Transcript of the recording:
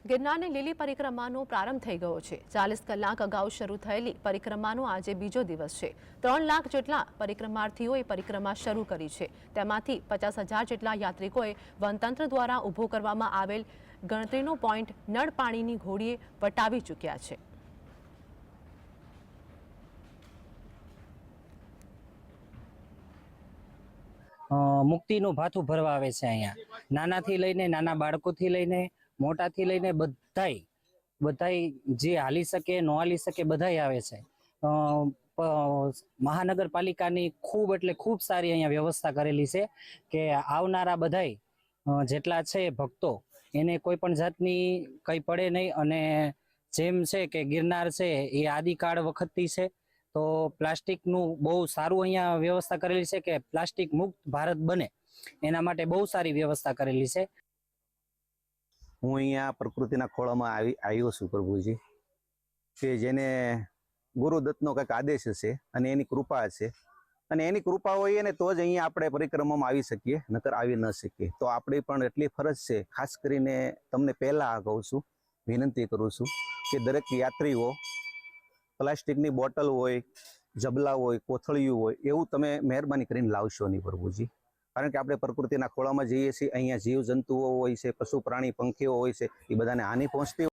ગિરનારની લીલી પરિક્રમાનો પ્રારંભ થઈ ગયો છે। 40 કલાક અગાઉ શરૂ થયેલી પરિક્રમાનો આજે બીજો દિવસ છે। 3 લાખ જેટલા પરિક્રમાર્થીઓએ પરિક્રમા શરૂ કરી છે। તેમાંથી 50,000 જેટલા યાત્રિકોએ વનતંત્ર દ્વારા ઊભો કરવામાં આવેલ ગણતરીનો પોઈન્ટ નળ પાણીની ઘોડીએ વટાવી ચૂક્યા છે। મુક્તિનું ભાથું ભરવા આવે છે। અહીંયા નાનાથી લઈને નાના બાળકોથી લઈને મોટાથી લઈને બધાય જે હાલી શકે ન હાલી શકે બધાય આવે છે। મહાનગરપાલિકાની ખૂબ એટલે ખૂબ સારી અહીંયા વ્યવસ્થા કરેલી છે કે આવનારા બધાય જેટલા છે ભક્તો એને કોઈ પણ જાતની કંઈ પડે નહીં। અને જેમ છે કે ગિરનાર છે એ આદિકાળ વખતથી છે, તો પ્લાસ્ટિકનું બહુ સારું અહીંયા વ્યવસ્થા કરેલી છે કે પ્લાસ્ટિક મુક્ત ભારત બને એના માટે બહુ સારી વ્યવસ્થા કરેલી છે। હું અહીંયા પ્રકૃતિના ખોળામાં આવ્યો છું પ્રભુજી, કે જેને ગુરુદત્તનો કંઈક આદેશ છે અને એની કૃપા છે, અને એની કૃપા હોય ને તો જ અહીંયા આપણે પરિક્રમામાં આવી શકીએ, નકર આવી ન શકીએ। તો આપણી પણ એટલી ફરજ છે, ખાસ કરીને તમને પહેલાં કહું છું, વિનંતી કરું છું કે દરેક યાત્રીઓ પ્લાસ્ટિકની બોટલ હોય, જબલા હોય, કોથળીયું હોય એવું તમે મહેરબાની કરીને લાવશો નહીં પ્રભુજી। કારણ કે આપણે પ્રકૃતિના ખોળામાં જઈએ છીએ, અહીંયા જીવજંતુઓ હોય છે, પશુ પ્રાણી પંખીઓ હોય છે, એ બધાને હાનિ પહોંચતી